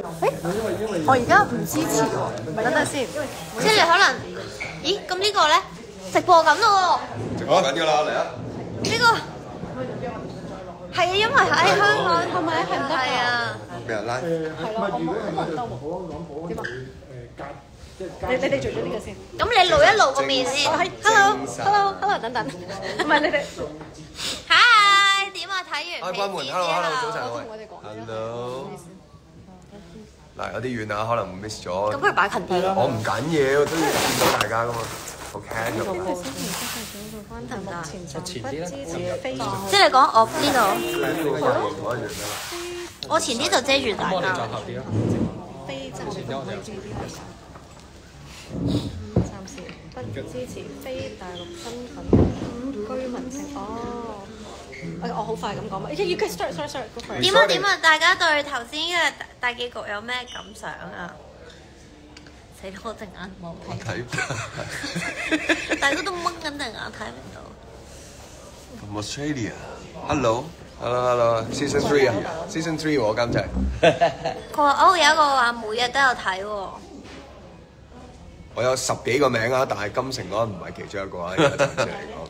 我而家唔支持喎，等等先。即係你可能，咦？咁呢個咧直播緊咯喎。直播緊㗎啦，嚟啊！呢個係啊，因為喺香港係咪係唔得？係啊。俾人拉。係咯，我點啊？你哋做咗呢個先。咁你露一露個面先。Hello，等等。唔係你哋。Hi，點啊？睇完。開關門 ，hello，早晨我同我哋講。Hello。嗱，有啲遠啊，可能會 miss 咗。咁不如擺近啲咯。我唔緊要，都要見到大家噶嘛。好 casual。前啲啦。即係你講我呢度。我前啲就遮住大家。非暫時不支持非大陸身份居民證。哦，我好快咁講嘛。You can start. Go for it。點啊？大家對頭先嘅大結局有咩感想啊？死啦！我隻眼冇睇。大家都掹緊隻眼睇唔到。From Australia。Hello。Season 3啊 ，Season 3我監製。佢話有一個話每日都有睇喎。我有10幾個名啊，但係金城嗰唔係其中一個啊，而家暫時嚟講。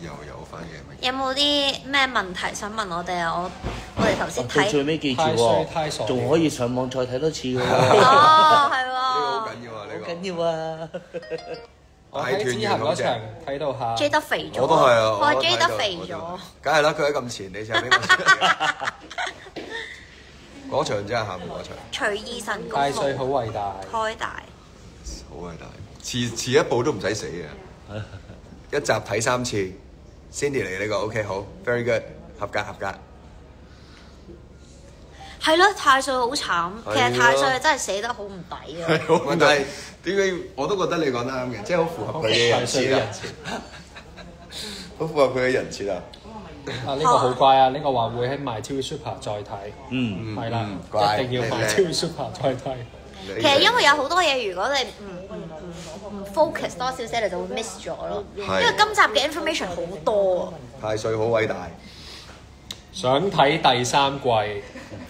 又有翻嘅。有冇啲咩問題想問我哋啊？我哋頭先睇。最尾記住喎，仲可以上網再睇多次喎。哦，係喎。呢個好緊要啊！呢個。好緊要啊！我喺之後嗰場睇到下 J 得肥咗。我都係啊！我係 J 得肥咗。梗係啦，佢喺咁前，你就俾我。嗰場真係喊嗰場。隨意神功。大帥好偉大。開大。好偉大，遲一步都唔使死嘅。一集睇3次 ，Cindy 嚟呢個 OK 好 ，very good， 合格。係咯，太歲好慘。其實太歲真係死得好唔抵啊！但係點解我都覺得你講得啱嘅，即係好符合佢嘅人設啊！好符合佢嘅人設啊！啊呢個好乖啊！呢個話會喺 MyTV Super 再睇，係啦，一定要 MyTV Super 再睇。其實因為有好多嘢，如果你唔 focus 多少少，你就會 miss 咗咯。因為今集嘅 information 好多啊。太歲好偉大。想睇第3季，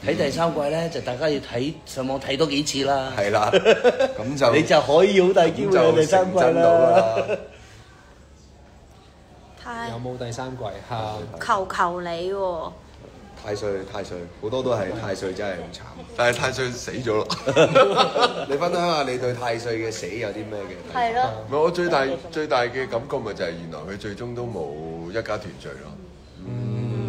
睇第3季咧，就大家要睇上網睇多幾次啦。係啦，咁就你就可以好大機會有第3季啦。有冇第3季？求你喎！太歲好多都係太歲真係好慘，但係太歲死咗咯。你分享下你對太歲嘅死有啲咩嘅？係咯。唔係我最大嘅感覺咪就係原來佢最終都冇一家團聚咯。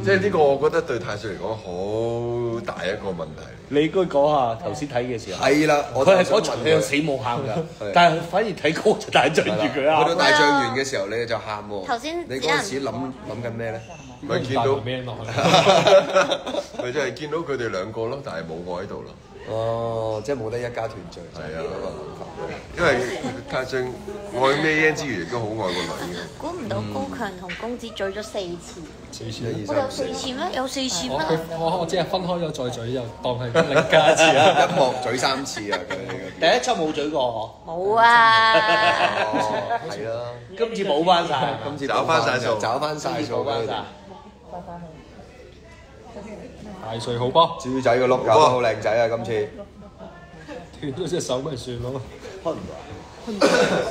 即係呢個我覺得對太歲嚟講好大一個問題。你應該講下頭先睇嘅時候。係啦，佢係嗰場向死冇喊㗎，但係反而睇嗰場大象住佢啊。去到大象完嘅時候你就喊喎。頭先你嗰陣時諗緊咩咧？咪見到咩落去？咪就係見到佢哋兩個咯，但係冇我喺度咯。哦，即係冇得一家團聚。係啊，嗰個諗法。因為太歲愛咩嘢之餘，亦都好愛個女嘅。估唔到高強同公子咀咗4次。4次1、2、我有3、4次咩？有4次咩？我只係分開咗再嘴，就當係另加一次啦。一幕嘴3次啊！佢第一輯冇嘴過冇啊！係啦，今次補翻晒，今次找翻晒數，找翻晒數補翻晒。大帥好波，豬仔個碌搞得好靚仔啊！今次斷咗隻手咪算咯。係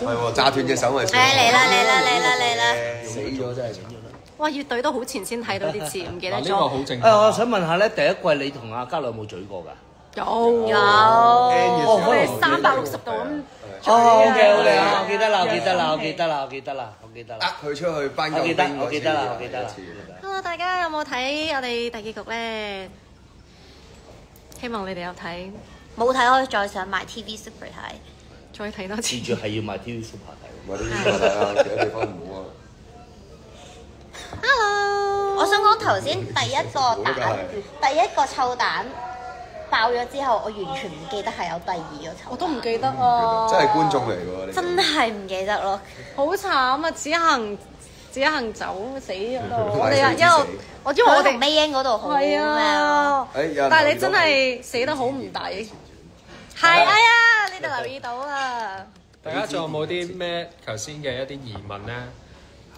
喎，炸斷隻手咪算。嚟啦！死咗真係慘。哇！要對到好前先睇到啲字，唔記得呢個咗。好正常。我想問下咧，第一季你同阿嘉樂有冇嘴過㗎？有。我哋360度咁。OK，好靚啊！我記得啦。佢出去頒獎，我記得啦。 Hello， 大家有冇睇我哋大結局咧？希望你哋有睇，冇睇可以再上埋 TV Super 睇，再睇多次。記住係要買 TV Super 睇，唔係呢啲睇啊，其他地方唔好啊。Hello，我想講頭先第一個臭蛋爆咗之後，我完全唔記得係有第2個臭蛋。我都唔記得啊！真係觀眾嚟㗎喎，真係唔記得咯。好慘啊！只行走死咗我哋啊！因為我哋尾英嗰度好係啊，但係你真係死得好唔抵。係啊，呢度留意到啊！大家仲有冇啲咩頭先嘅一啲疑問咧？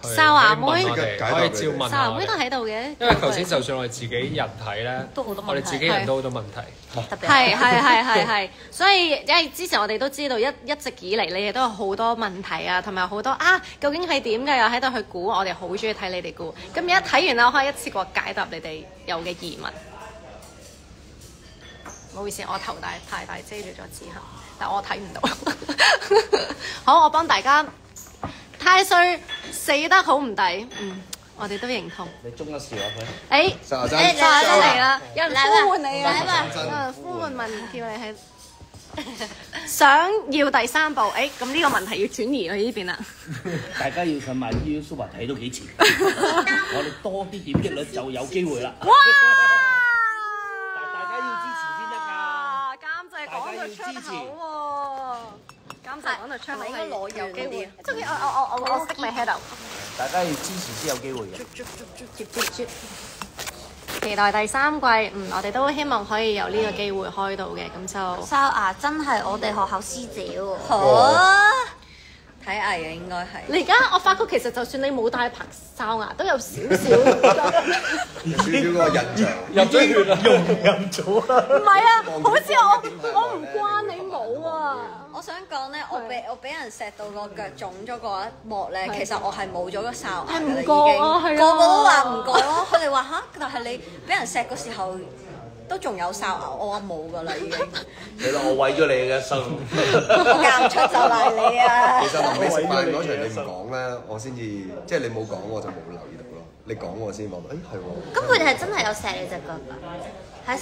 去哨牙妹可以問我哋可以照問下我哋哨牙妹都喺度嘅。因為頭先就算我哋自己人睇咧，都好多問題我哋自己人都好多問題。特別係，所以因為之前我哋都知道一直以嚟你哋都有好多問題啊，同埋好多究竟係點嘅，又喺度去估，我哋好中意睇你哋估。咁而家睇完啦，我可以一次過解答你哋有嘅疑問。唔好意思，我頭太大遮住咗之後，但我睇唔到。好，我幫大家。太歲死得好唔抵，我哋都認同。你中咗笑啊佢？沙真嚟啦！有人呼喚你啊！有人呼喚問叫你係想要第三部，咁呢個問題要轉移去呢邊啦。大家要上埋 YouTube 睇到幾錢？我哋多啲點擊率就有機會啦。哇！大家要支持先得㗎。監製講到出口喎，監製講到出口係應該攞有機會。終於我識你喺度。大家要支持先有機會嘅。期待第三季，我哋都希望可以有呢個機會開到嘅，咁就哨牙真係我哋學校師姐喎。睇藝嘅應該係。你而家我發覺其實就算你冇戴棚哨牙，都有少少少少嗰個印象入咗血啦，融入咗啦。唔係啊，好似我唔關你冇啊。我想講咧，我俾人錫到個腳腫咗嗰一幕咧，其實我係冇咗個哨牙㗎啦，已經個個都話唔覺咯。佢哋話吓，但係你俾人錫嗰時候都仲有哨牙，我話冇㗎啦已經。你啦，我毀咗你嘅一生。我嫁唔出就賴你啊！其實臨尾食飯嗰場你唔講咧，我先至即係你冇講我就冇留意到咯。你講我先望到，係喎。咁佢哋係真係有錫你隻腳㗎？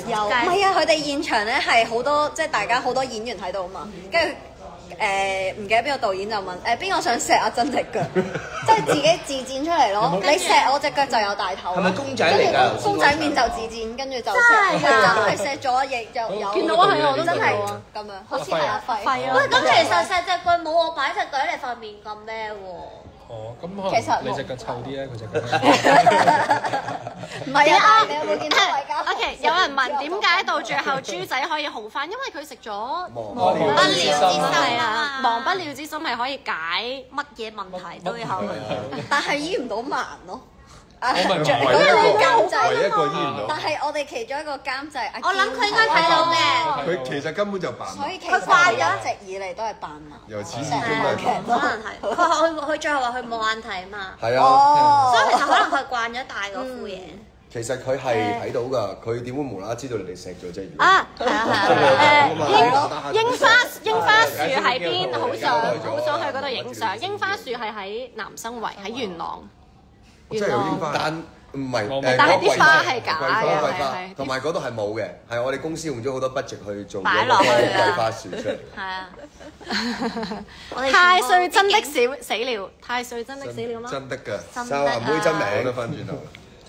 有，唔係啊！佢哋現場咧係好多，即係大家好多演員喺度啊嘛，跟住唔記得邊個導演就問邊個想錫阿珍隻腳，即係自己自薦出嚟咯。你錫我隻腳就有大頭，係咪公仔嚟㗎？公仔面就自薦，跟住就錫，真係錫咗亦就有。見到啊，係啊，我都真係見到啊，咁樣，好似係阿輝喂，咁其實錫隻腳冇我擺隻腳喺你塊面咁咩喎？哦，咁可能你隻腳臭啲咧，佢隻腳。唔係啊！你有冇見到大家 ？OK， 有人問點解到最後豬仔可以好翻？因為佢食咗忘不了之心啊，忘不了之心係可以解乜嘢問題都有。但係醫唔到盲咯。我咪唯一個醫唔到。但係我哋其中一個監製，我諗佢應該睇到嘅。佢其實根本就扮盲，所以其實佢一直以嚟都係扮盲。由始至終都係可能係佢最後話佢冇眼睇嘛。係啊，所以其實可能佢慣咗戴嗰副嘢。其實佢係睇到㗎，佢點會無啦啦知道你哋錫咗啫？啊，係啊，櫻花樹喺邊？好想去嗰度影相。櫻花樹係喺南生圍，喺元朗。真係有櫻花，但唔係但係啲花係假嘅，係同埋嗰度係冇嘅，係我哋公司用咗好多 budget 去做擺落去桂花樹出嚟。係啊，太歲真的死了，太歲真的死了嗎？真的㗎，哨牙妹真名講得翻轉頭，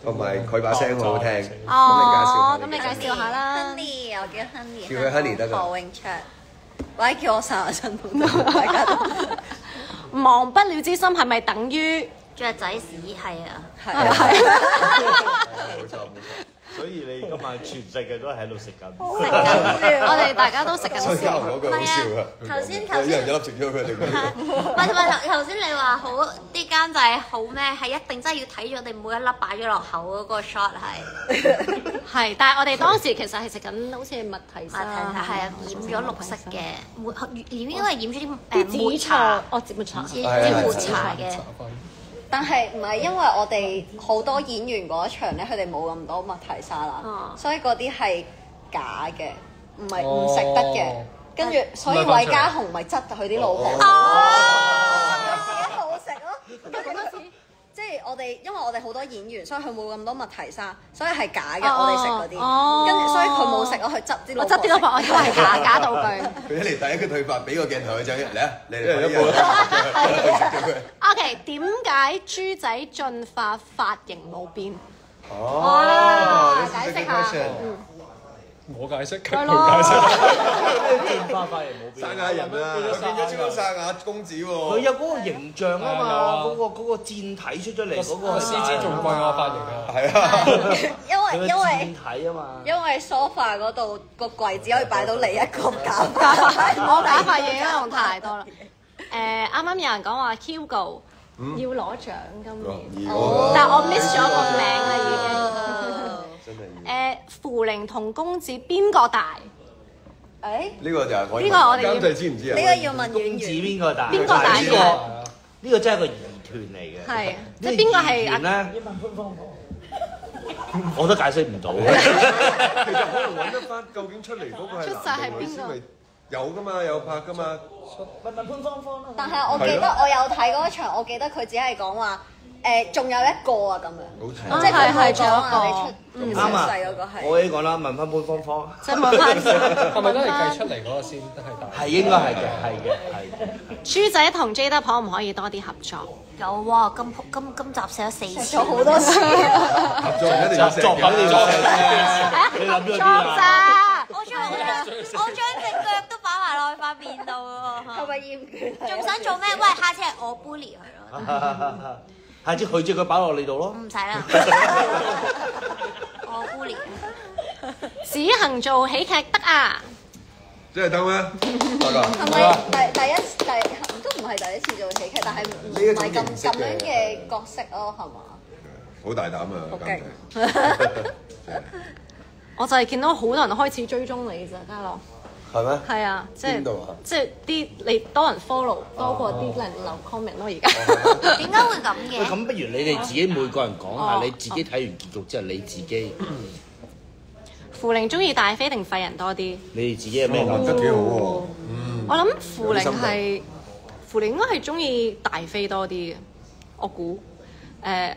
同埋佢把聲好好聽。哦，咁你介紹下啦。Honey，我叫 Honey，叫佢 Honey 得㗎。何永卓，或者叫我哨牙真都得，大家都。忘不了之心係咪等於？雀仔屎係啊，係冇錯。所以你今晚全世界都喺度食緊。我哋大家都食緊所以可能嗰句好笑啊！頭先一人一粒食咗佢哋。唔係頭先你話好啲監製好咩？係一定真係要睇咗我哋每一粒擺咗落口嗰個 shot 係。係，但係我哋當時其實係食緊好似係麥提沙，係啊，染咗綠色嘅，應該係染咗啲抹茶，抹茶，啲抹茶嘅。但係唔係因為我哋好多演員嗰一場咧，佢哋冇咁多麥提沙啦，所以嗰啲係假嘅，唔係唔食得嘅。跟住所以韋家雄咪質佢啲老婆，自己好食咯。即係我哋，因為我哋好多演員，所以佢冇咁多麥提沙，所以係假嘅。我哋食嗰啲，跟住所以佢冇食咯，佢執啲老婆。執啲老婆，我以為係假道具。佢一嚟第一個對白，俾個鏡頭佢就嚟啊！你嚟一個。OK， 點解豬仔進化髮型冇變？解釋下。我解釋，佢冇解釋。進化髮型冇變。生亞人啊，佢變咗超級生亞公子喎。佢有嗰個形象啊嘛，嗰個戰體出咗嚟嗰個。獅子仲貴我髮型啊！係啊。因為 sofa 嗰度個櫃只可以擺到你一個假髮。我假髮嘢都用太多啦。啱啱有人講話 Hugo 要攞獎今年，哦但我 miss 咗個名啦已經。真係扶靈同公子邊個大？誒，呢個就係我呢個我哋要監製知唔知啊？呢個要問公子演員。邊個大？邊個大呢個呢個真係個疑團嚟嘅。係即係邊個係呢？我都解釋唔到。其實可能揾得翻究竟出嚟嗰個係出世係邊個男定女先咪有噶嘛，有拍噶嘛。但係我記得我有睇嗰場，我記得佢只係講話仲有一個啊咁樣，好似即係佢冇仲有一個講話你出啱啊世嗰個係。我已經講啦，問翻潘芳芳，即係問翻係咪都係計出嚟嗰個先都係大？係應該係嘅，係嘅。豬仔同 J 得可唔可以多啲合作？有喎，今集寫咗4次，咗好多次。合作唔一定要作品你作你諗咗啲啊？咋？我將隻腳都擺埋落去塊面度係喎。咪厭倦？仲想做咩？喂，下次係我 bully 佢咯。下次佢隻腳擺落你度咯。唔使啦，我 bully。子恒做喜劇得啊？真係得咩？得㗎。係咪第都唔係第一次做喜劇，但係唔係咁樣嘅角色咯，係嘛？好大膽啊！好監勁製我就係見到好多人開始追蹤你咋，家樂。係咩？係啊，即係邊度啊即係啲你多人 follow 多過啲人留 comment 咯，而家。點解會咁喂，嘅？咁不如你哋自己每個人講下哦你自己睇完結局之後你自己，扶靈中意大飛定廢人多啲？你哋自己有咩哦感覺？得幾好喎！我諗扶靈應該係中意大飛多啲嘅，我估。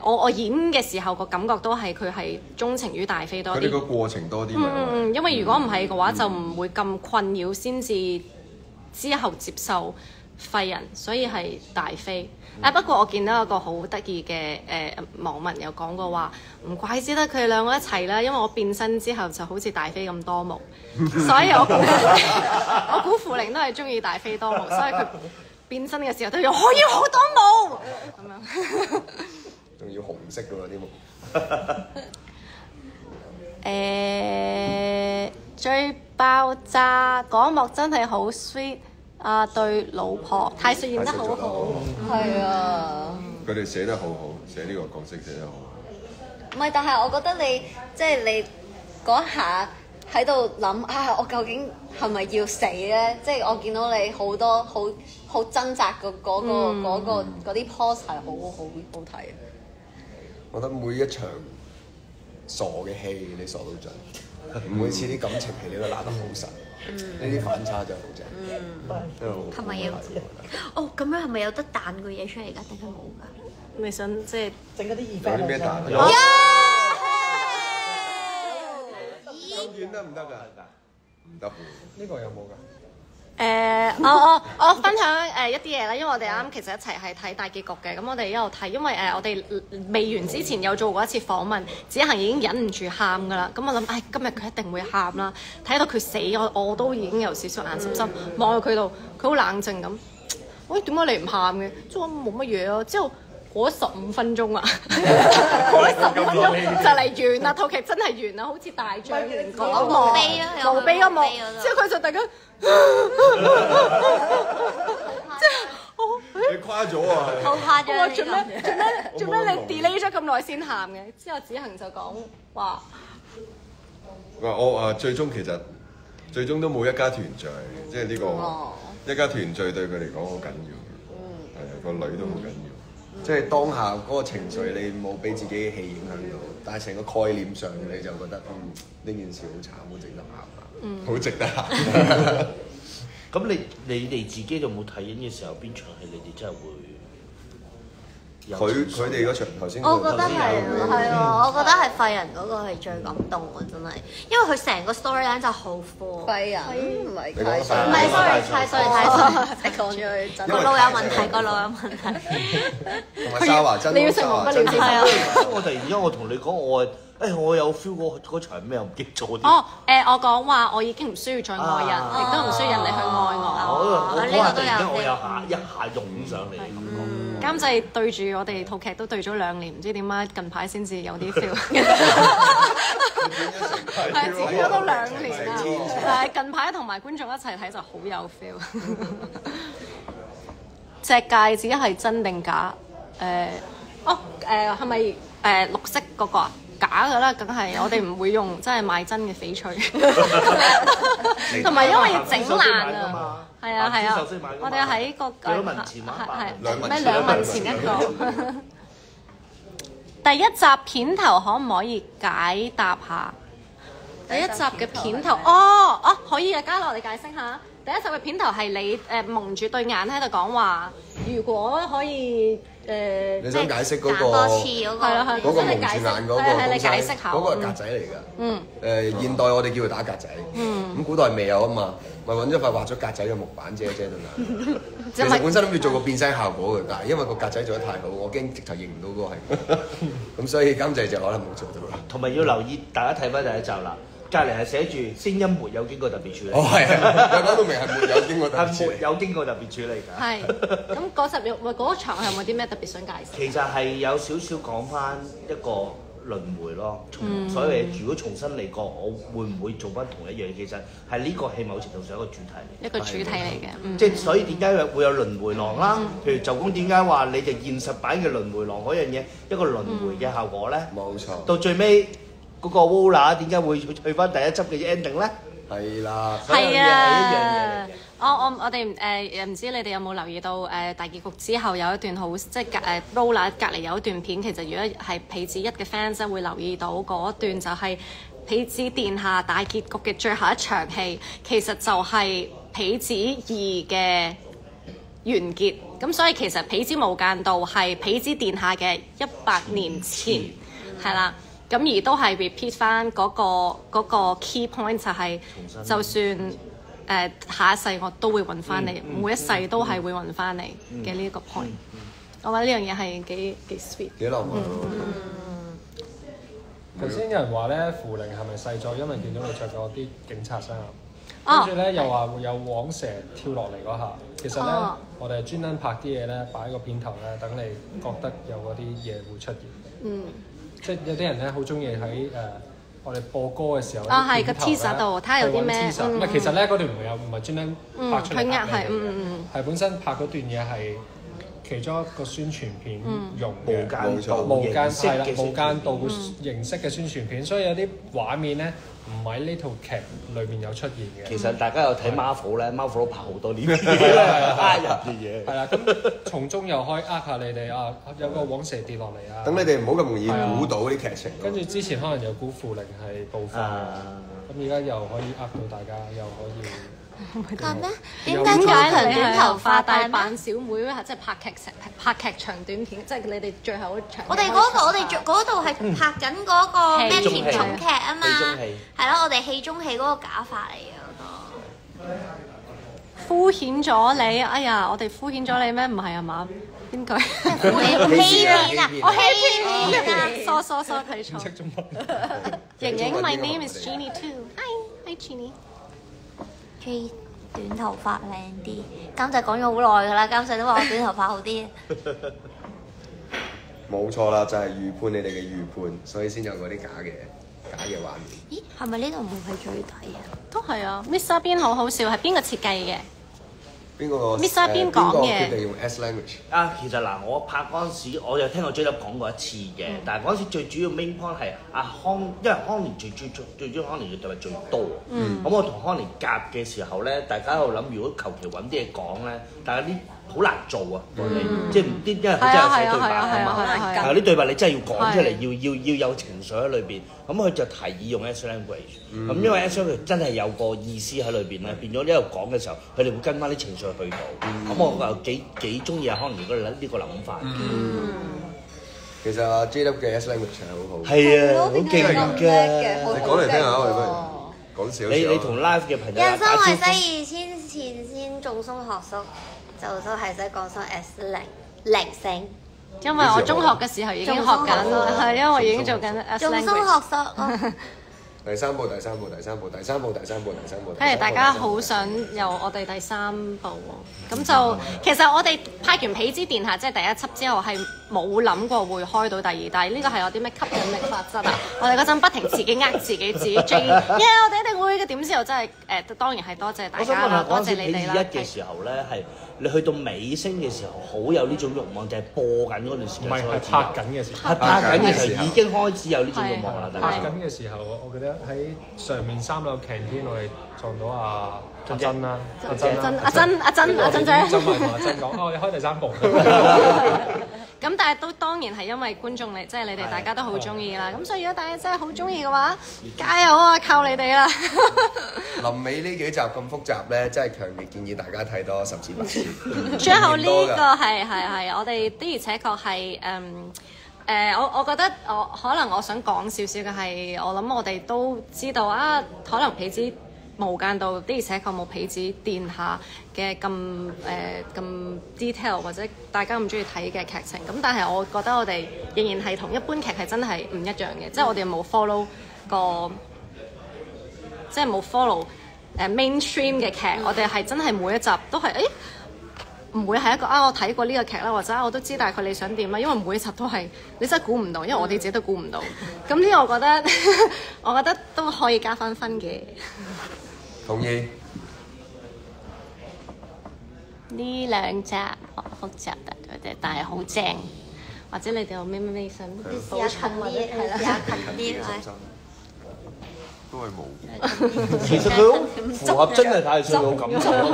我演嘅時候個感覺都係佢係鍾情於大飛多啲。佢哋個過程多啲咪？因為如果唔係嘅話，就唔會咁困擾，先至之後接受廢人，所以係大飛。不過我見到有個好得意嘅網民有講過話，唔怪之得佢哋兩個一齊啦，因為我變身之後就好似大飛咁多毛，所以我估扶靈都係中意大飛多毛，所以佢變身嘅時候都要我要好多毛咁樣。仲要紅色㗎喎啲木。最爆炸嗰幕真係好 sweet 啊！對老婆太歲演得好好，係啊。佢哋寫得好好，寫呢個角色寫得好好。唔係，但係我覺得你即係你嗰下喺度諗啊，我究竟係咪要死咧？即係我見到你好多好掙扎嗰啲 pose 係好睇。我覺得每一場傻嘅戲你傻到盡，每次啲感情戲你都拿得好實，呢啲反差真係好正。係咪要？哦，咁樣係咪有得彈個嘢出嚟㗎？定係冇㗎？你想即係有啲咩彈？有咁遠得唔得㗎？唔得。呢個有冇㗎？我分享一啲嘢啦，因為我哋啱其實一齊係睇大結局嘅，咁我哋一路睇，因為我哋未完之前有做過一次訪問，子恒已經忍唔住喊㗎啦，咁我諗，今日佢一定會喊啦，睇到佢死，我都已經有少少眼濕濕，望到佢度，佢好冷靜咁，喂，點解你唔喊嘅？即係我冇乜嘢啊，之後過咗15分鐘啊，過咗15分鐘就嚟完啦，套劇真係完啦，好似大將軍嗰幕，墓碑咯，墓碑嗰幕，之後佢就突然間。即係你誇咗啊！好誇張。我話做咩你 delay 咗咁耐先喊嘅？之後子恒就講話，我最終其實最終都冇一家團聚，即係呢個一家團聚對佢嚟講好緊要。係啊，個女都好緊要。即係當下嗰個情緒，你冇俾自己嘅戲影響到，但係成個概念上你就覺得呢件事好慘，好值得喊，好值得喊。咁你哋自己有冇睇緊嘅時候，邊場戲你哋真係會有佢哋嗰場頭先，我覺得係啊，我覺得係廢人嗰個係最感動啊！真係，因為佢成個 storyline 就好 full。廢人唔係你講唔係，sorry，太衰。你講咗佢真個腦有問題，個腦有問題。同埋沙華真，你要食忘不了先係啊。我突然之間我同你講，我有 feel 嗰場咩，我唔記得咗啲。我講話我已經唔需要再愛人，亦都唔需要人哋去愛我。我嗰下突然間我有一下湧上嚟嘅感覺。監製對住我哋套劇都對咗2年，唔知點解近排先至有啲 feel。係剪咗都2年啦，但係近排同埋觀眾一齊睇就好有 feel。隻戒指係真定假？係咪綠色嗰個啊？假㗎啦，梗係我哋唔會用真係買真嘅翡翠，同埋因為要整爛啊，係啊，我哋喺個2文錢咩2文錢一個。第一集片頭可唔可以解答下？第一集嘅片頭可以啊，嘉樂你解釋下。第一集嘅片頭係你蒙住對眼喺度講話，如果可以你想解釋嗰個多次嗰個嗰個蒙住眼嗰個係你解釋下。嗰個係格仔嚟㗎。現代我哋叫佢打格仔。咁古代未有啊嘛，咪揾咗塊畫咗格仔嘅木板遮啫嘛。其實本身諗住做個變聲效果嘅，但係因為個格仔做得太好，我驚直頭認唔到嗰個係。咁所以監製就可能冇做到啦。同埋要留意，大家睇翻第一集啦。隔離係寫住聲音沒有經過特別處理。係啊，講到明係沒有經過特別處理。係沒有經過特別處理㗎。係。咁嗰集嗰場有冇啲咩特別想介紹？其實係有少少講翻一個輪迴咯。所以如果重新嚟過，我會唔會做翻同一樣嘢？其實係呢個戲某程度上一個主題嚟。一個主題嚟嘅。即係所以點解會有輪迴廊啦？譬如就講點解話你哋現實版嘅輪迴廊嗰樣嘢一個輪迴嘅效果咧？冇錯。到最尾。嗰個 Wola 點解會去翻第一輯嘅 ending 咧？係啦，係啊，我哋唔知你哋有冇留意到大結局之後有一段好即係Wola 隔離有一段片，其實如果係痞子1嘅 fans 咧會留意到嗰段就係痞子殿下大結局嘅最後一場戲，其實就係痞子2嘅完結。咁所以其實痞子無間道係痞子殿下嘅100年前，係啦。咁而都係 repeat 翻嗰個 key point 就係，就算下一世我都會揾翻你，每一世都係會揾翻你嘅呢一個 point。我覺得呢樣嘢係幾 sweet。幾浪漫。頭先有人話咧，符靈係咪細咗？因為見到你着咗啲警察衫。跟住咧又話會有黃蛇跳落嚟嗰下。其實咧，我哋係專登拍啲嘢咧，擺個片頭咧，等你覺得有嗰啲嘢會出現。即係有啲人咧好中意喺我哋播歌嘅時候，係個 teaser 度睇下有啲咩。唔係，其實咧嗰段唔係專登拍出嚟嘅，係本身拍嗰段嘢係其中一個宣傳片用嘅，無間道形式嘅宣傳片，所以有啲畫面咧唔喺呢套劇裏面有出現嘅。其實大家有睇 Marvel 咧，Marvel 都拍好多呢啲呃人嘅嘢。係啦，咁從中又可以呃下你哋啊，有個黃蛇跌落嚟啊。等你哋唔好咁容易估到啲劇情。跟住之前可能有估符靈係部分，咁而家又可以呃到大家，又可以。係咩？點解你短頭髮大扮小妹即係拍劇長短片，即係你哋最後一場。我哋嗰度係拍緊嗰個咩甜寵劇啊嘛，係咯，我哋戲中戲嗰個假髮嚟嘅嗰個。敷衍咗你，哎呀，我哋敷衍咗你咩？唔係啊嘛？邊句？欺騙啊！我欺騙啊！疏睇錯。識中文。瑩瑩 ，My name is Jeannie too. Hi Jeannie。J 短頭髮靚啲，監製講咗好耐㗎啦，監製都話我短頭髮好啲。冇錯啦，就係預判你哋嘅預判，所以先有嗰啲假嘅畫面。咦？係咪呢度冇喺最底啊？都係啊 ，Mr. Bean 好好笑，係邊個設計嘅？邊個 Mr. Bean 講嘅？決定用 S language 啊，其實嗱，我拍嗰陣時，我有聽過 J 粒講過一次嘅，但係嗰陣時最主要 main point 係阿康，因為康年最主要康年嘅對白最多。咁我同康年夾嘅時候咧，大家喺度諗，如果求其揾啲嘢講咧，但係啲好難做啊，即係唔啲，因為佢真係寫對白啊嘛，係啊啲對白你真係要講出嚟，要有情緒喺裏邊。咁佢就提議用 S language，咁因為 S language 真係有個意思喺裏邊咧，變咗呢度講嘅時候，佢哋會跟翻啲情緒去到。咁我就幾中意阿康年呢個諗法。其實阿 J 粒嘅 S language 係好好。係啊，好勁㗎！你講嚟聽下，我哋講少少。你同 live 嘅朋友人生為西二千前先重鬆學叔，就都係使講聲 S 零星。因為我中學嘅時候已經學緊，係因為我已經做緊 S language。重鬆學叔。第三部。大家好想有我哋第三部喎，咁就其實我哋拍完《痞子殿下》即係第一輯之後係冇諗過會開到第二，但係呢個係有啲咩吸引力法則啊？我哋嗰陣不停自己呃自己追，我哋一定會嘅。點知又真係當然係多謝大家啦，多謝你哋啦。一嘅時候咧，係你去到尾聲嘅時候，好有呢種慾望，就係播緊嗰段時間。唔係拍緊嘅時候，係拍緊嘅時候已經開始有呢種慾望啦。拍緊嘅時候，我記得喺上面3樓 canteen 我哋撞到阿珍啦，阿珍姐，同阿珍講：我哋開第3部。咁但係都當然係因為觀眾即係你哋大家都好中意啦。咁所以如果大家真係好中意嘅話，加油啊！靠你哋啦！臨尾呢幾集咁複雜咧，真係強烈建議大家睇多10次8次。最後呢個係我哋的而且確係我覺得可能我想講少少嘅係，我諗我哋都知道啊，可能痞子無間道的而且確冇痞子殿下嘅咁 detail 或者大家咁中意睇嘅劇情，咁但係我覺得我哋仍然係同一般劇係真係唔一樣嘅，即係我哋冇 follow 個即係冇 follow mainstream 嘅劇，我哋係真係每一集都係唔會係一個我睇過呢個劇啦，或者我都知大概你想點啦，因為每一集都係你真係估唔到，因為我哋自己都估唔到。咁呢個我覺得都可以加分嘅。同意。呢2集複雜但係好正，或者你哋有咩想補充或者係啦？都係冇。其實佢好符合真係太歲嘅感受咯，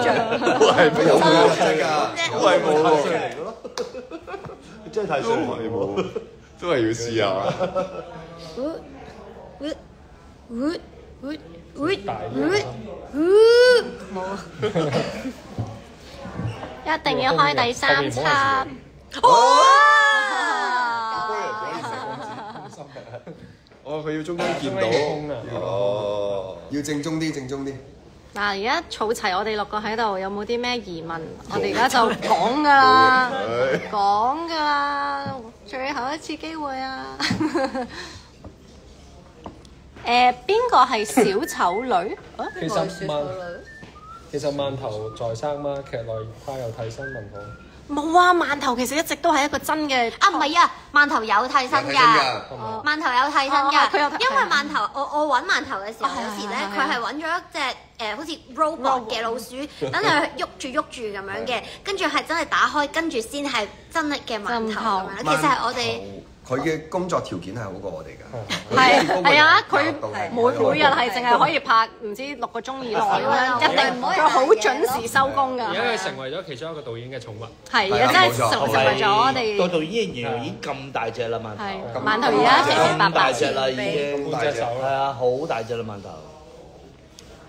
都係冇嘅真㗎，都係冇太歲嚟嘅咯，真係太歲嚟嘅喎，都係要試下。冇，一定要開第3輯。佢要中間見到。要正宗啲。嗱，而家儲齊我哋6個喺度，有冇啲咩疑問？我哋而家就講㗎啦，最後一次機會啊！邊個係小丑女？其實饅頭在生嗎？劇內他有替身問號。冇啊！饅頭其實一直都係一個真嘅。唔係啊，饅頭有替身㗎，饅頭有替身㗎。因為饅頭，我揾饅頭嘅時候，有時咧佢係揾咗一隻好似 robot 嘅老鼠，等佢喐住咁樣嘅，跟住係真係打開，跟住先係真嘅饅頭咁樣。其實係我哋。佢嘅工作條件係好過我哋㗎。係啊，佢每日係淨係可以拍唔知6個鐘以內咁樣，一定佢好準時收工㗎。而家佢成為咗其中一個導演嘅寵物。係啊，真係成為咗我哋個導演原來已經咁大隻啦，饅頭。饅頭而家肥肥白白，大隻啦已經，半隻手係啊，好大隻啦饅頭。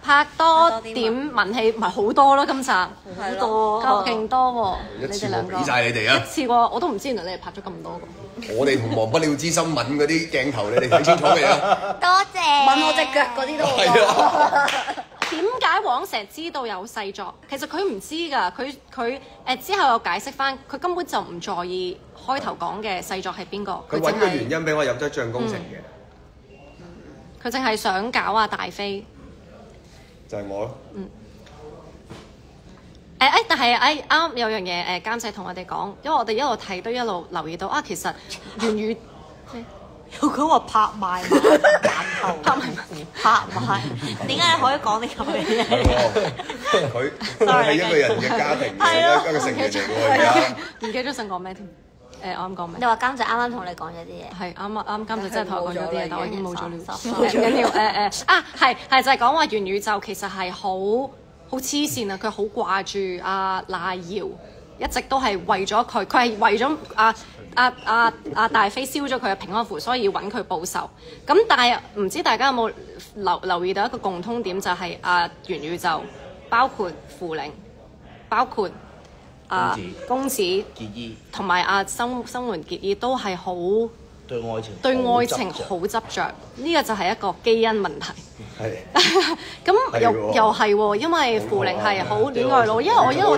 拍多點文戲唔係好多咯，今集好多，勁多喎！你哋2個俾曬你哋啊！一次過我都唔知原來你哋拍咗咁多個。我哋同忘不了之新聞嗰啲鏡頭，你哋睇清楚未啊？多謝。問我隻腳嗰啲都好多。點解黃成知道有細作？其實佢唔知㗎，佢之後有解釋翻，佢根本就唔在意開頭講嘅細作係邊個。佢揾個原因俾我入咗帳工程嘅。佢淨係想搞啊大飛。就係我咯。但係啱有樣嘢監製同我哋講，因為我哋一路睇都一路留意到其實粵語有講話拍賣饅頭，拍賣，點解你可以講啲咁嘅嘢？佢係一個人嘅家庭嘅一個成員嚟嘅喎，而家唔記得咗想講咩添？我啱講咩？你話監製啱啱同你講咗啲嘢，係啱監製真係同我講咗啲嘢，但我已經冇咗了。唔緊要係就係講話元宇宙其實係好黐線啊！佢好掛住阿賴瑤，一直都係為咗佢係為咗大飛燒咗佢嘅平安符，所以要揾佢報仇。咁但係唔知大家有冇留意到一個共通點，就係元宇宙包括符靈，包括公子結衣同埋生活結衣都係好對愛情好執着，呢個就係一個基因問題。係咁又係喎，因為符靈係好戀愛腦，因為我一路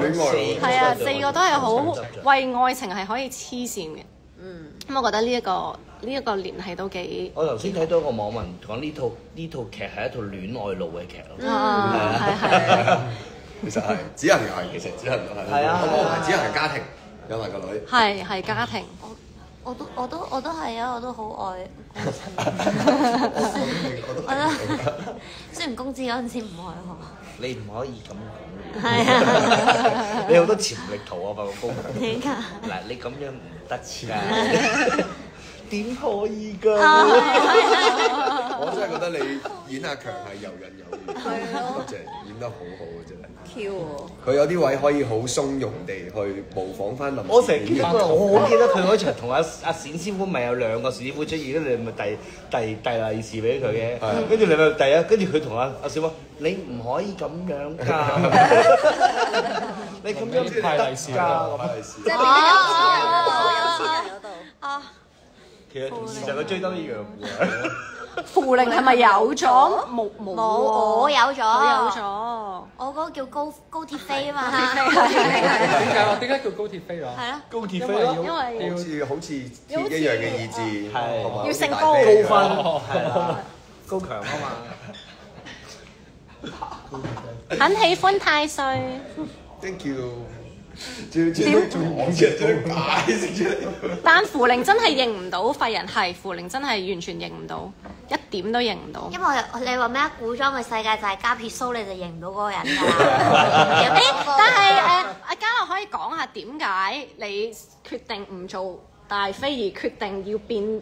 係啊4個都係好為愛情係可以黐線嘅。咁我覺得呢一個聯繫都幾。我頭先睇到個網民講呢套劇係一套戀愛腦嘅劇咯。係。其實係只能係，其實只能係。係啊，只能係家庭，有埋個女。係家庭。我都係啊，我都好愛。雖然公子嗰陣時唔愛我。你唔可以咁講。係啊。你好多潛力圖啊，發個高強。點解？嗱，你咁樣唔得㗎。點可以㗎？我真係覺得你演阿強係游刃有餘，多謝演得好好啊，真係。Q 佢有啲位可以好鬆容地去模仿翻林。我成日記得佢，我好記得佢嗰場同阿冼師傅咪有兩個師傅出現，跟住你咪遞利是俾佢嘅，跟住你咪遞啊，跟住佢同阿師傅，你唔可以咁樣㗎，你咁樣唔派利是㗎，派利是。即係俾啲有錢人嗰度。其實同事實佢追得一樣嘅。扶靈係咪有咗？冇，我有咗。我有咗。我嗰個叫高鐵飛啊嘛。點解叫高鐵飛啊？係咯。高鐵飛咯，因為好似鐵一樣嘅意志，同埋要升高分，係啦，高強啊嘛。很喜歡太歲。 Thank you。仲講嘅真解釋出嚟。但扶靈真係認唔到廢人係扶靈，真係完全認唔到，一點都認唔到。因為你話咩古裝嘅世界就係加撇須你就認唔到嗰個人㗎。但係阿嘉樂可以講下點解你決定唔做大飛而決定要變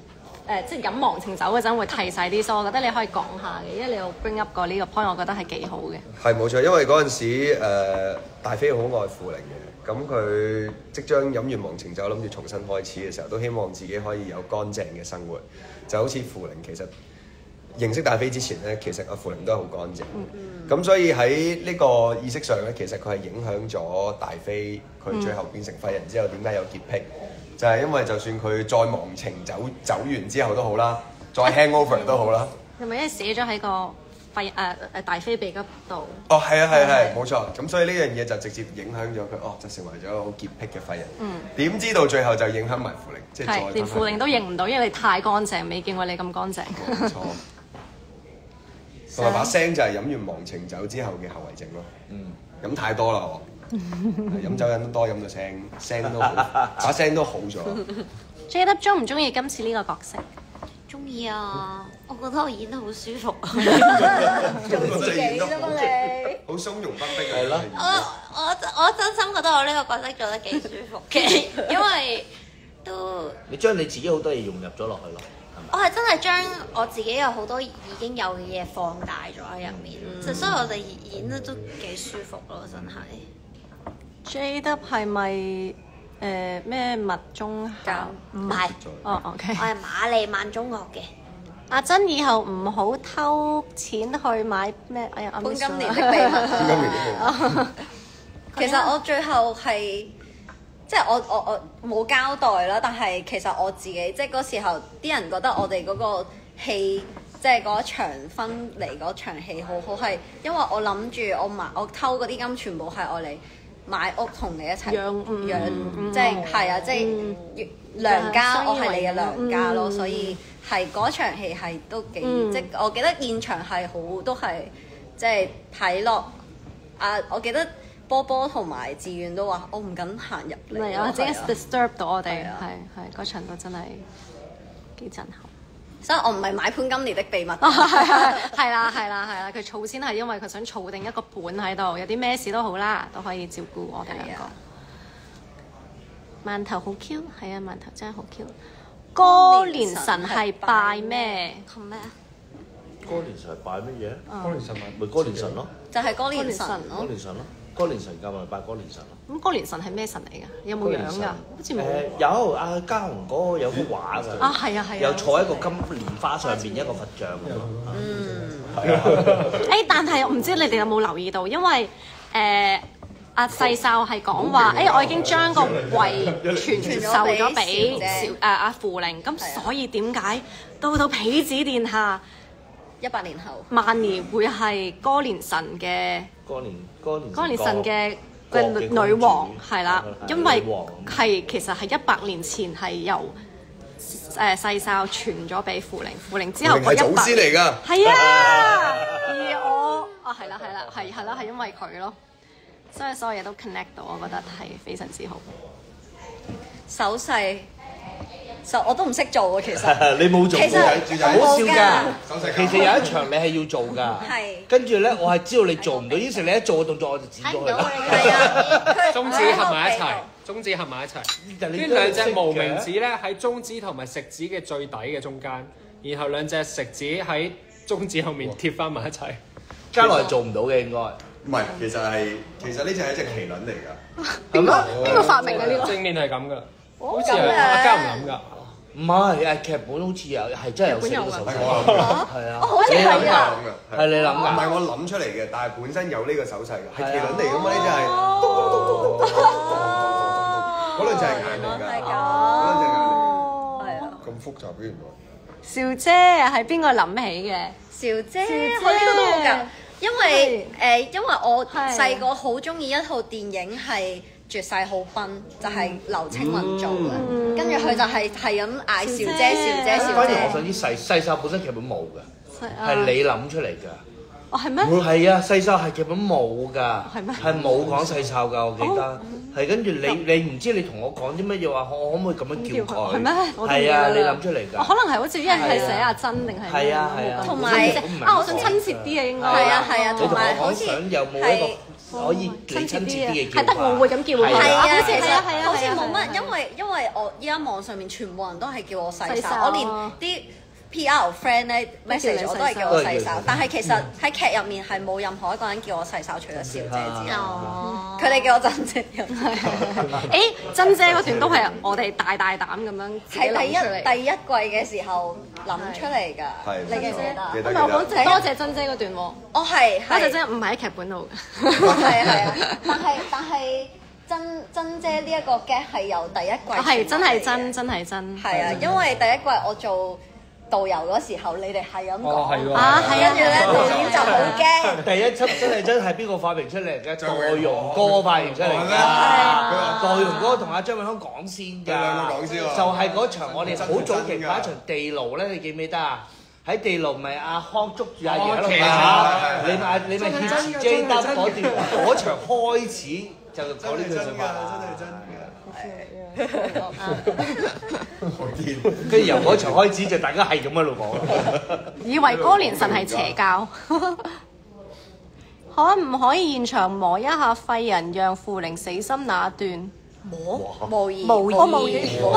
即係飲忘情酒嗰陣會剃晒啲須？我覺得你可以講下嘅，因為你有 bring up 過呢個 point，我覺得係幾好嘅。係冇錯，因為嗰陣時大飛好愛扶靈嘅。咁佢即將飲完忘情酒，諗住重新開始嘅時候，都希望自己可以有乾淨嘅生活，就好似扶靈其實認識大飛之前咧，其實阿扶靈都係好乾淨。咁所以喺呢個意識上咧，其實佢係影響咗大飛，佢最後變成廢人之後點解有潔癖，就係因為就算佢再忘情走完之後都好啦，再 hangover 都好啦。係咪因為寫咗喺個大飛鼻嗰度？哦，係冇錯。咁所以呢樣嘢就直接影響咗佢，就成為咗一個好潔癖嘅廢人。點知到最後就影響埋扶靈，即係再連扶靈都認唔到，因為你太乾淨，未見過你咁乾淨。冇錯。同埋把聲就係飲完忘情酒之後嘅後遺症咯。飲太多啦我，飲酒飲得多，飲到聲都好，把聲都好咗。J 得中唔中意今次呢個角色？中意啊！我覺得我演得好舒服。做自己啫嘛你。好鬆容不迫係咯。我真心覺得我呢個角色做得幾舒服嘅，因為都你將你自己好多嘢融入咗落去咯，係咪？我係真係將我自己有好多已經有嘅嘢放大咗喺入面，所以我哋演得都幾舒服咯，真係。J 得係咪咩物中校？唔係。哦 OK。我係瑪麗萬中學嘅。阿珍以後唔好偷錢去買咩？哎呀，潘金蓮的秘密。其實我最後係即係我冇交代啦，但係其實我自己即係嗰時候啲人覺得我哋嗰個戲即係嗰場分離嗰場戲好好，係因為我諗住我偷嗰啲金全部係我嚟買屋同你一齊養，即係係啊，即係娘家，我係你嘅娘家咯，所以係嗰場戲係都幾即係我記得現場係好都係即係睇落我記得波波同埋志遠都話我唔敢行入嚟，係啊，即係 disturb 到我哋，係嗰場都真係幾震撼。所以我唔係買潘金蓮的秘密。係啦，佢儲錢係因為佢想儲定一個本喺度，有啲咩事都好啦，都可以照顧我哋兩個。饅頭好 Q， 係啊，饅頭真係好 Q。歌連神係拜咩？係咩啊？歌連神係拜乜嘢？歌連神咪歌連神咯，就係歌連神咯。歌連神咯，歌連神教咪拜歌連神咯。咁歌連神係咩神嚟㗎？有冇樣㗎？好似冇。有阿嘉雄嗰個有幅畫㗎。係啊。又坐喺個金蓮花上邊一個佛像咁咯。但係唔知你哋有冇留意到，因為阿細哨係講話，我已經將個位傳授咗俾阿扶靈，咁所以點解到痞子殿下100年後萬年會係歌連神嘅歌連神嘅女王係啦，因為其實係100年前係由細哨傳咗俾扶靈，扶靈之後佢祖先嚟㗎。係啊，而我係啦，係因為佢咯。所有嘢都 connect 到，我覺得係非常之好。手勢我都唔識做喎，其實。你冇做過，其實唔好笑㗎。手勢其實有一場你係要做㗎。係。跟住咧，我係知道你做唔到，於是你一做個動作我就剪咗佢啦。係啊，中指合埋一齊，中指合埋一齊，跟住兩隻無名指咧喺中指同埋食指嘅最底嘅中間，然後兩隻食指喺中指後面貼翻埋一齊。加來做唔到嘅應該。唔係，其實呢隻係一隻麒麟嚟㗎。邊個發明嘅呢個？正面係咁㗎，好似係阿嘉唔諗㗎。唔係，劇本好似係真係有四個手勢。係啊，你諗㗎？係你諗㗎？唔係我諗出嚟嘅，但係本身有呢個手勢㗎，係麒麟嚟㗎嘛？呢隻係。嗰兩隻係眼嚟㗎。嗰兩隻眼嚟㗎。係啊。咁複雜嘅原來。邵姐係邊個諗起嘅？邵姐，我呢個都好㗎。因為我細個好中意一套電影係絕世好賓，就係劉青雲做嘅，跟住佢就係咁嗌邵姐邵姐邵姐。反而我想知細哨本身劇本冇㗎，係你諗出嚟㗎。哦，係咩？係啊，細哨係劇本冇㗎，係咩？係冇講細哨㗎，我記得。係跟住你唔知你同我講啲乜嘢話，我可唔可以咁樣叫佢？係咩？係啊，你諗出嚟㗎。可能係好似一係寫阿珍定係咩？係啊。同埋我想親切啲啊，應該。係啊，同埋好似想有冇一個可以你親切啲嘅叫法？係得我會咁叫佢。係啊，其實係啊，好似冇乜，因為我依家網上面全部人都係叫我細哨，我連啲PR friend 咧 message 我都係叫我細哨，但係其實喺劇入面係冇任何一個人叫我細哨，除咗小姐之外，佢哋叫我珍姐。誒，珍姐嗰段都係我哋大膽咁樣自己諗出嚟。第一季嘅時候諗出嚟㗎，你記唔記得？咁我講多謝珍姐嗰段喎。哦係，多謝珍唔係喺劇本度嘅。係啊，但係珍姐呢一個 get 係由第一季。係真係真係真。係啊，因為第一季我做導遊嗰時候，你哋係咁講，跟住咧導演就好驚。第一輯真係邊個發明出嚟嘅？杜容哥發明出嚟㗎。杜容哥同阿張偉康講先㗎。兩個講先喎。就係嗰場我哋好早期拍一場地牢咧，你記唔記得啊？喺地牢咪阿康捉住阿爺喺度打，你咪挾持 J 得嗰場開始就講呢句説話。真嘅。跟住由嗰場開始就大家係咁喺度講，以為哥連臣係邪教，可唔可以現場磨一下廢人讓傅玲死心那段？模擬，哇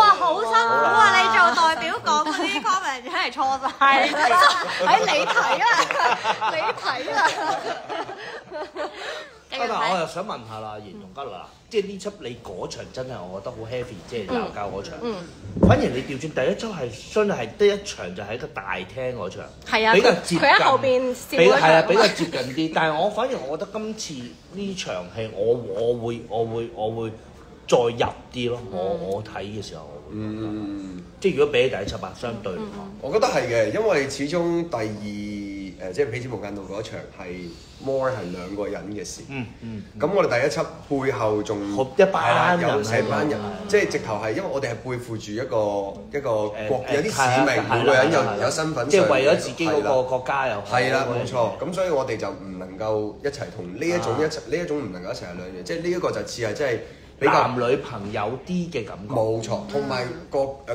好辛苦啊！你做代表講嗰啲 comment 真係錯晒。你睇啦。但我又想問下啦，嚴容吉啦，即係呢輯你嗰場真係我覺得好 heavy，即係鬧交嗰場。反而你調轉第一輯係相對係得一場就喺個大廳嗰場，係啊，比較接近。佢喺後邊笑嗰場。係啊，比較接近啲。但係反而我覺得今次呢場係我會再入啲咯。我睇嘅時候，即係如果比起第一輯相對嚟講，我覺得係嘅，因為始終第二即係《彼此無間道》嗰場係 more 係兩個人嘅事。咁我哋第一輯背後仲一班人，有成班人，即係直頭係因為我哋係背負住一個國有啲使命，每個人有身份，即係為咗自己嗰個國家又係啦，冇錯。咁所以我哋就唔能夠一齊同呢一種唔能夠一齊係兩樣，即係呢一個就似係即係。男女朋友啲嘅感覺，冇錯，同埋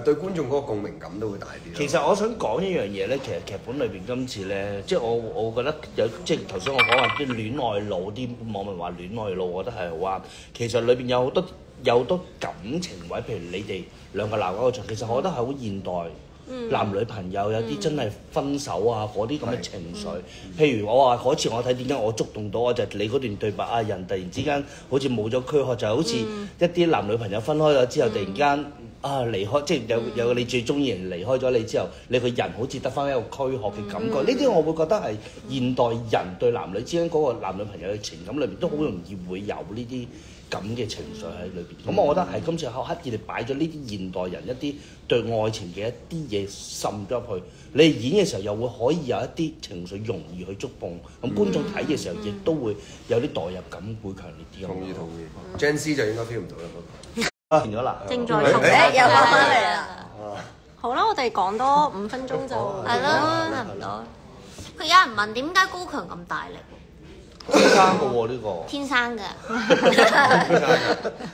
對觀眾嗰個共鳴感都會大啲。其實我想講一樣嘢咧，其實劇本裏邊今次咧，即係我覺得有即係頭先我講話啲戀愛腦，啲網民話戀愛腦，我覺得係好啱。其實裏邊有好多感情位，譬如你哋兩個鬧交嗰場，其實我覺得係好現代。男女朋友有啲真係分手啊，嗰啲咁嘅情緒。譬如我話嗰次我睇點解我觸動到我就係你嗰段對白啊，人突然之間好似冇咗軀殼，就好似一啲男女朋友分開咗之後，突然間離開，即係有你最中意人離開咗你之後，你個人好似得翻一個軀殼嘅感覺。呢啲我會覺得係現代人對男女之間嗰個男女朋友嘅情感裏邊都好容易會有呢啲咁嘅情緒喺裏邊。咁我覺得係今次刻意地擺咗呢啲現代人一啲對愛情嘅一啲嘢滲咗入去，你演嘅時候又會可以有一啲情緒容易去觸碰，咁觀眾睇嘅時候亦都會有啲代入感會強烈啲。同意。Jan C 就應該 feel 唔到啦，嗰個變咗啦，正在重寫又翻返嚟啦。好啦，我哋講多5分鐘就係咯，差唔多。佢有人問點解高強咁大力？天生嘅喎呢個。天生㗎。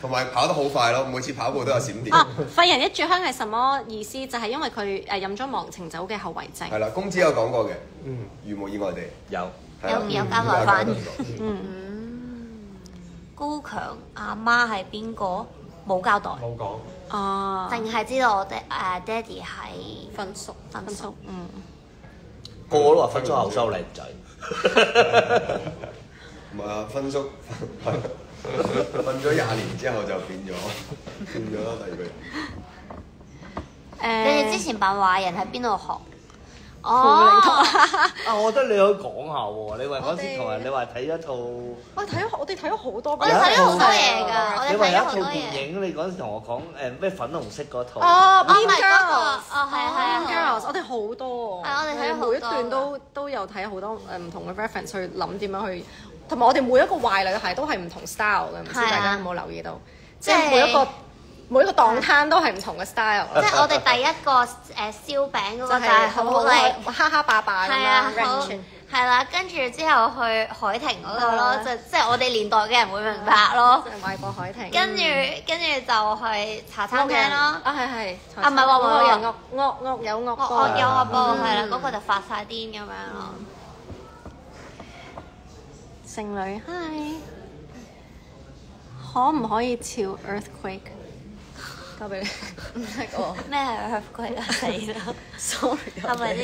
同埋跑得好快咯，每次跑步都有閃電。哦，廢人一炷香係什麼意思？就係因為佢飲咗忘情酒嘅後遺症。係啦，公子有講過嘅，如無意外地有交代翻。高強阿媽係邊個？冇交代。冇講。哦。淨係知道我爹哋係分叔。個個都話分叔後生靚仔。唔係啊，分叔瞓咗20年之後就變咗啦，第二個人。你哋之前扮壞人喺邊度學？我覺得你可以講下喎。你話嗰時同人你話睇一套，我哋睇咗好多。我哋睇咗好多嘢㗎。你話有一套電影，你嗰時同我講咩粉紅色嗰套。Mean Girls。Mean Girls，我哋好多。係我哋睇好多。每一段都有睇好多唔同嘅 reference 去諗點樣去，同埋我哋每一個壞女孩都係唔同 style 嘅，唔知大家有冇留意到？即係每一個檔攤都係唔同嘅 style。即係我哋第一個燒餅嗰個就係好嚟哈哈霸霸咁樣，係啦，跟住之後去海婷嗰度咯，即係我哋年代嘅人會明白咯。買過海婷。跟住就去茶餐廳咯。啊係。唔係話惡有惡報。係啦，嗰個就發晒癲咁樣咯。剩女 hi， 可唔可以跳 earthquake？交俾你。唔識喎。咩係 earthquake 啊？死啦 ！sorry。係咪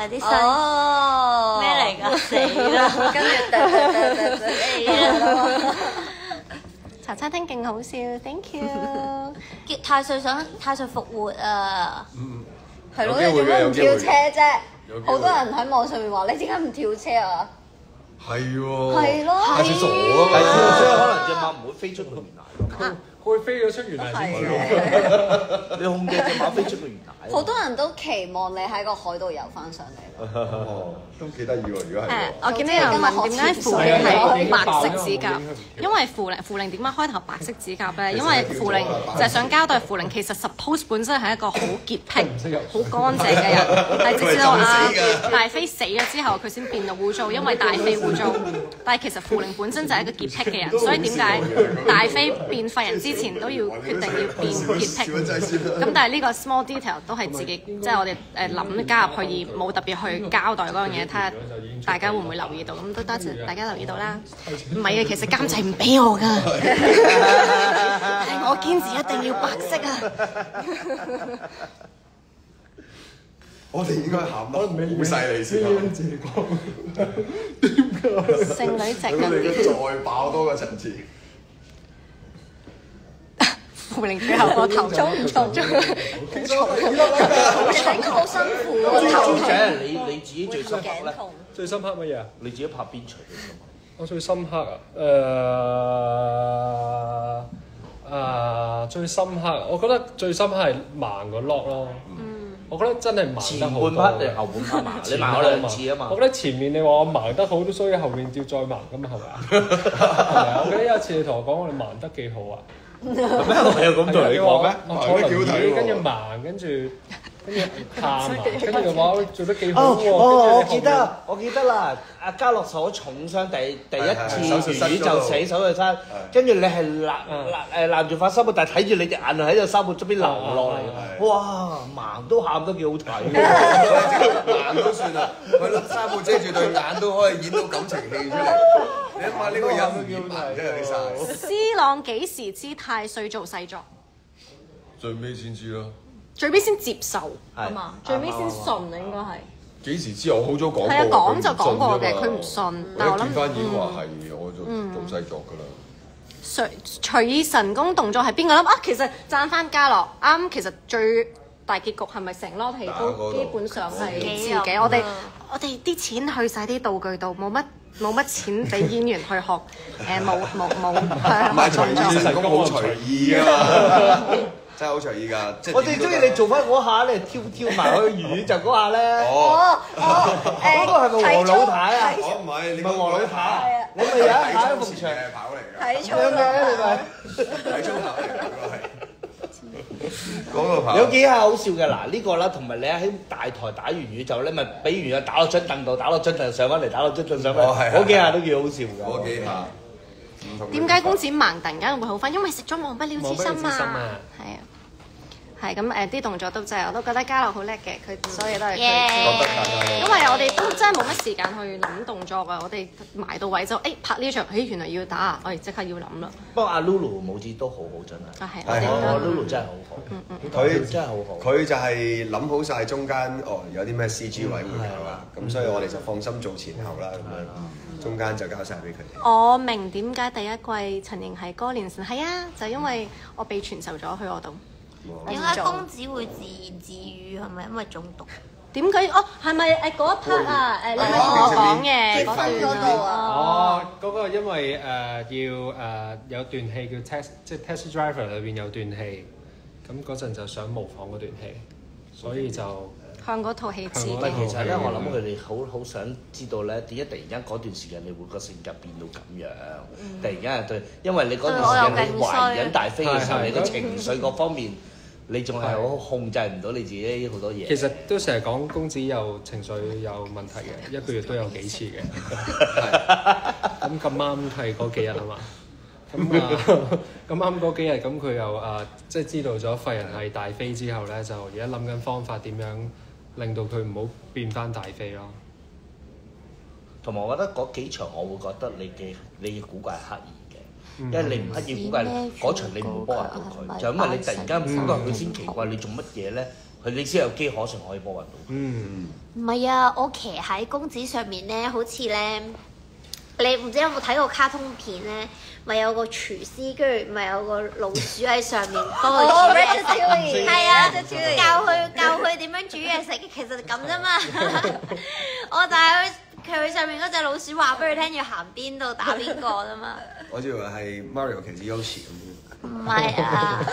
啲新咩嚟㗎？死啦！跟住死啦！茶餐廳勁好笑 ，thank you。太歲復活啊！係咯，你做咩唔跳車啫？好多人喺網上面話你點解唔跳車啊？係喎。係咯。太似傻啊嘛！所以可能隻馬唔會飛出去懸崖。會飛咗出懸崖先。你控制隻馬飛出去懸崖。好多人都期望你喺個海度游翻上嚟。哦，都幾得意喎！如果係。我見到有人問點解符令係白色指甲？因為符令點解開頭白色指甲咧？因為符令就係想交代符令其實 suppose 本身係一個好潔癖、好乾淨嘅人，係直至到大飛死咗之後，佢先變到污糟，因為大飛污糟。但係其實符令本身就係一個潔癖嘅人，所以點解大飛變廢人之前都要決定要變潔癖？咁但係呢個 small detail 都係自己即係我哋諗加入去而冇特別去交代嗰樣嘢，睇下大家會唔會留意到？咁都多謝大家留意到啦。唔係嘅，其實監製唔俾我㗎，係我堅持一定要白色啊！我哋應該喊得好犀利先啊！剩女直咁你再爆多個層次。符令最後個頭中唔錯，好辛苦啊！頭仔，你自己最深刻咧？最深刻乜嘢啊？你自己拍邊場？我最深刻啊！最深刻，我覺得最深刻係盲個 lock 咯。我覺得真係盲得好多。前半 part 定後半 part 盲？你盲咗2次啊嘛。我覺得前面你話我盲得好，所以後面要再盲咁啊，係咪啊？係啊！我記得有一次你同我講我哋盲得幾好啊。咩？我有咁同你講咩？坐輪椅，跟住盲，跟住喊，跟住話做得幾好喎。我記得啦。阿嘉樂受咗重傷，第一次住院就死手術室，跟住你係攬住塊紗布，但係睇住你隻眼喺隻紗布側邊流落嚟，哇！盲都喊得幾好睇，盲都算啦，佢攞紗布遮住對眼都可以演到感情戲出嚟。你諗下呢個人都幾好睇，真係啲晒。C 朗幾時知太歲做細作？最尾先知咯。最尾先接受啊嘛，最尾先信啊，應該係。幾時知？我好早講過。係啊，講就講過嘅，佢唔信。但係我諗，翻已經話係，我做製作㗎啦。隨意神功動作係邊個諗啊？其實讚翻嘉樂啱，其實最大結局係咪成攞戲都基本上係自己。我哋啲錢去晒啲道具度，冇乜錢俾演員去學冇唔係隨意神功好隨意㗎嘛。真係好隨意㗎！我最中意你做翻嗰下咧，跳埋去魚就嗰下咧。嗰個係咪黃老太啊？唔係，你唔係黃老太，你咪有一下喺埲牆跑嚟㗎。睇操嘅，你咪睇操跑嚟㗎，嗰個係。講到跑有幾下好笑嘅嗱，呢個啦，同埋你喺大台打完宇宙咧，咪俾完又打落張凳度，打落張凳上翻嚟，打落張凳上翻嚟，嗰幾下都幾好笑㗎。嗰幾下。點解公子盲突然間會好翻？因為食咗忘不了之心啊！係啊。係咁啲動作都真係，我都覺得嘉樂好叻嘅，佢所以都係佢。因為我哋都真係冇乜時間去諗動作啊，我哋埋到位就拍呢場，原來要打啊，我哋即刻要諗啦。不過阿 Lulu 舞姿都好好真係。啊係，我 Lulu 真係好好。佢真係好好。佢就係諗好晒中間有啲咩 CG 位會搞啦，咁所以我哋就放心做前後啦咁樣，中間就交晒俾佢哋。我明點解第一季陳瑩係歌連成，係啊，就因為我被傳授咗去我度。點解公子會自言自語？係咪因為中毒？點解？係咪嗰一 part 啊？你咪同我講嘅嗰段度啊？嗰個因為要有段戲叫 Taxi， 即係 Taxi Driver 裏邊有段戲，咁嗰陣就想模仿嗰段戲，所以就向嗰套戲致敬。但其實咧，我諗佢哋好想知道咧，點解突然間嗰段時間你會個性格變到咁樣？突然間係對，因為你嗰段時間你懷緊大飛嘅時候，你個情緒各方面。你仲係好控制唔到你自己好多嘢。其實都成日講公子有情緒有問題嘅，一個月都有幾次嘅。咁啱係嗰幾日啊嘛。咁啱嗰幾日，咁佢又即係知道咗廢人係大飛之後咧，就而家諗緊方法點樣令到佢唔好變翻大飛咯。同埋我覺得嗰幾場，我會覺得你嘅古怪係刻意。因為你唔刻意估計嗰場你唔會幫人到佢，就因為你突然間唔估計佢先奇怪，你做乜嘢咧？你先有機可乘可以幫人到。唔係啊，我騎喺公子上面咧，好似咧，你唔知有冇睇過卡通片咧？咪有個廚師，跟住咪有個老鼠喺上面幫佢煮嘢食。係啊，教佢點樣煮嘢食，其實咁啫嘛。我就係佢上面嗰隻老鼠話俾佢聽要行邊度打邊個啫嘛。我以為係 Mario 騎士 Yoshi 咁。唔係啊。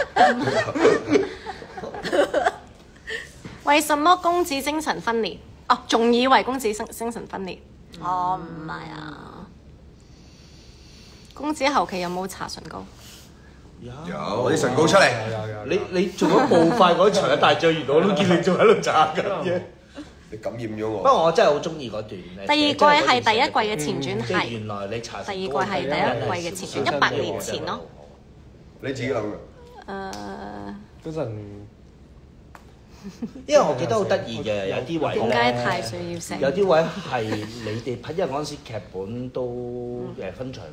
為什麼公子精神分裂？仲以為公子精神分裂。唔係啊。公子後期有冇搽唇膏？有啲唇膏出嚟。你做咗步快嗰場嘅大象原來我都見你仲喺度搽緊嘢。你感染咗我。不過我真係好中意嗰段咧。第二季係第一季嘅前傳係。原來你搽。第二季係第一季嘅前傳，100年前咯。你自己諗㗎？嗰陣。因為我記得好得意嘅，有啲位點解太歲要食？有啲位係你哋拍，因為嗰陣時劇本都分場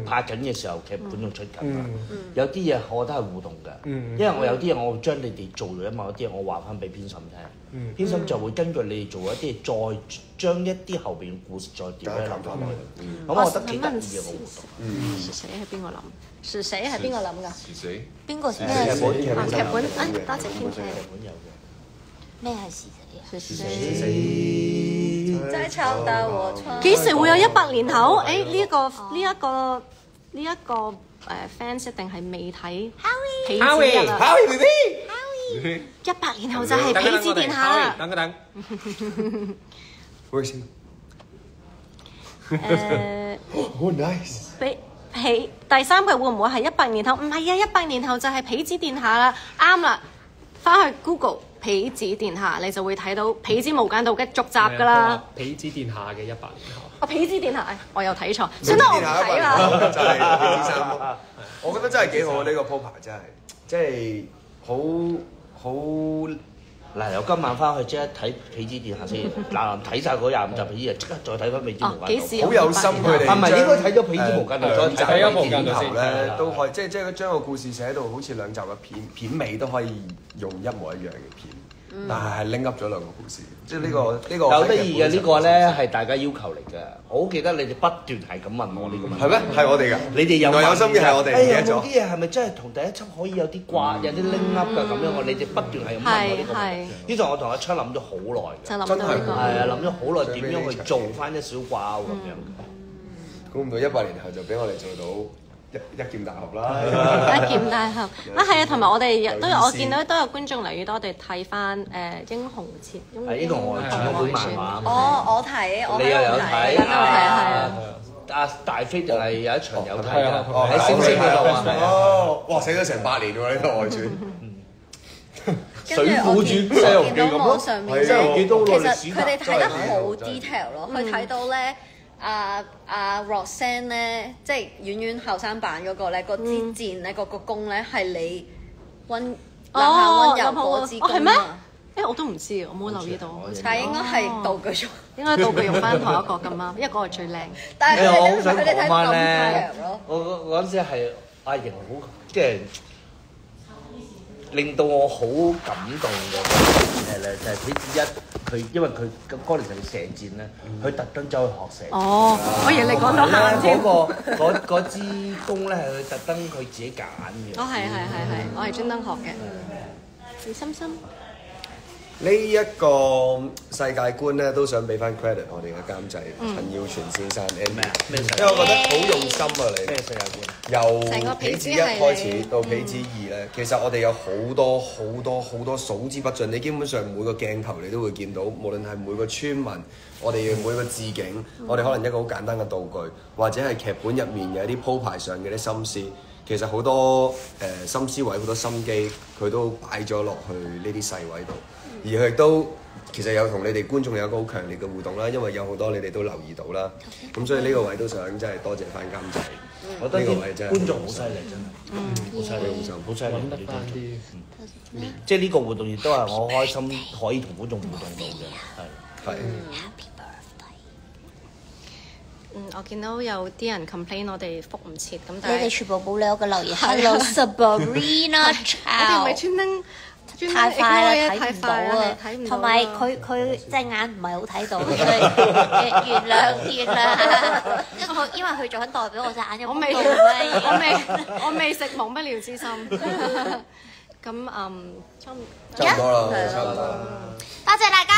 拍緊嘅時候，劇本仲出緊啦。有啲嘢我覺得係互動嘅，因為我有啲嘢我會將你哋做咗，某啲嘢我話翻俾編審聽，編審就會根據你哋做一啲嘢，再將一啲後邊嘅故事再點樣諗翻落去。咁我覺得幾得意嘅個互動。是誰係邊個諗？是誰係邊個諗㗎？是誰？邊個？劇本劇本多謝編劇。咩係是誰啊？是誰？在敲打我窗。幾時會有100年後？呢一個fans 一定係未睇痞子日啦。100年後就係痞子殿下啦。等。Where is he？Oh nice。第3季會唔會係100年後？唔係啊，100年後就係痞子殿下啦。啱啦，翻去 Google。痞子殿下，你就會睇到痞子無間道嘅續集㗎啦。痞子殿下嘅100年後。痞子殿下，我又睇錯，算啦，我唔睇啦。就係痞子3，我覺得真係幾好呢個鋪排，真係即係好。嗱，由今晚翻去即刻睇痞子殿下先，嗱睇晒嗰25集痞子，即刻再睇翻痞子無間道。好有心佢哋。係咪應該睇咗痞子無間道再睇咗無間道先咧？都可以即係將個故事寫到好似2集嘅片尾都可以用一模一樣嘅片，但係拎up咗2個故事，即係呢個有得意嘅呢個咧係大家要求嚟嘅。我好記得你哋不斷係咁問我呢個問題。係咩？係我哋㗎。你哋有心嘅係我哋。有冇啲嘢係咪真係同第一輯可以有啲掛，有啲拎up㗎咁樣？你哋不斷係咁問我呢個問題。呢度我同阿昌諗咗好耐嘅。真係係啊，諗咗好耐點樣去做翻一小掛咁樣。估唔到100年後就俾我哋做到一劍大合啦！一劍大合係啊，同埋我哋都有我見到都有觀眾嚟，多我哋睇翻英雄切。英雄外傳嗰本漫畫。我睇，我你又有睇？係。阿大飛就係有一場有睇㗎，喺星星嗰度啊！哇！寫咗成8年喎呢個外傳。水滸傳西遊記咁咯，網上面西遊記都好耐歷史其實佢哋睇得好真係 detail 咯，佢睇到咧阿 Roxanne 咧，即係遠遠後生版嗰個咧，個支箭咧，個弓咧係你温下温柔嗰支弓啊！我都唔知，我冇留意到。但係應該係道具用，應該道具用翻同一個咁啱，因為嗰個係最靚。但係我好想佢哋睇講翻咁咧長咯，我嗰陣時係阿瑩好即係令到我好感動嘅咧，就係彼子一佢因為佢哥尼就要射箭咧，佢特登走去學射箭。哦，我以為你講到喊添。嗰支弓咧係佢特登佢自己揀嘅。哦，係，我係專登學嘅。你心心。呢一個世界觀咧，都想俾翻 credit 我哋嘅監製陳耀全先生 Andy，因為我覺得好用心啊！你咩世界觀？由痞子一開始到痞子二咧，其實我哋有好多數之不盡。你基本上每個鏡頭你都會見到，無論係每個村民，我哋每個置景，我哋可能一個好簡單嘅道具，或者係劇本入面嘅一啲鋪排上嘅啲心思。其實好多心思位好多心機，佢都擺咗落去呢啲細位度，而佢亦都其實有同你哋觀眾有一個好強烈嘅互動啦，因為有好多你哋都留意到啦，咁所以呢個位都想真係多謝翻監製，我覺得呢個位真係觀眾好犀利，真係好犀利，好犀利，揾得翻啲。即係呢個活動亦都係我開心可以同觀眾互動到嘅，係。我見到有啲人 complain 我哋覆唔切，咁你但係哋全部冇理我嘅留言。Hello Sabrina 我哋唔係專登太快啦，太睇唔到啊！睇唔到同埋佢隻眼唔係好睇到，所以原諒。因為佢做緊代表我隻眼有冇到我未食忘不了之心。咁差唔多啦，差唔多啦。多謝大家。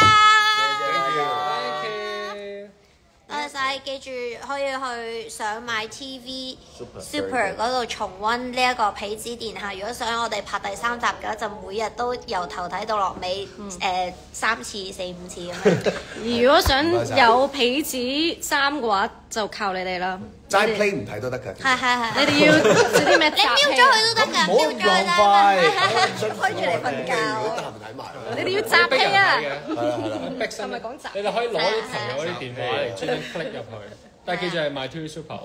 多謝晒，記住可以去上 MyTV Super 嗰度重温呢一個痞子殿下。如果想我哋拍第3集嘅話，就每日都由頭睇到落尾，3次4、5次咁樣。如果想有痞子3嘅話，就靠你哋啦。齋 play 唔睇都得㗎。係。你哋要做啲咩？你瞄咗佢都得㗎，瞄咗佢得。開住嚟瞓覺。如果得閒睇埋。你哋要集氣啊！係咪講集？你哋可以攞啲朋友嗰啲電話嚟專登 click 入去，但係記住係 MyTV Super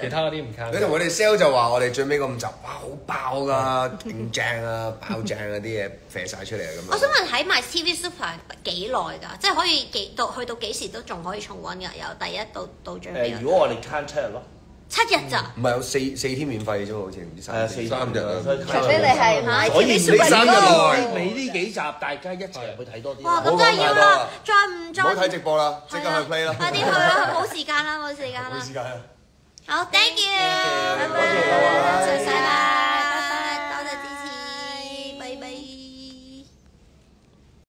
其他嗰啲唔 count。你同我哋 sell 就話我哋最尾嗰5集，哇好爆㗎，勁正啊，爆正啊啲嘢飛晒出嚟啊咁樣。我想問喺 MyTV Super 幾耐㗎？即係可以去到幾時都仲可以重温㗎？由第一到最尾。如果我哋 count 7日咯。 7日咋？唔係有4天免費啫喎，好似唔知3日啊。除非你係買所以你3日內尾呢幾集大家一齊入去睇多啲。哇！咁真係要啦，再唔好睇直播啦，即刻去 play 啦。快啲去啦，冇時間啦，冇時間啦。冇時間啊！好，thank you，拜拜，拜拜。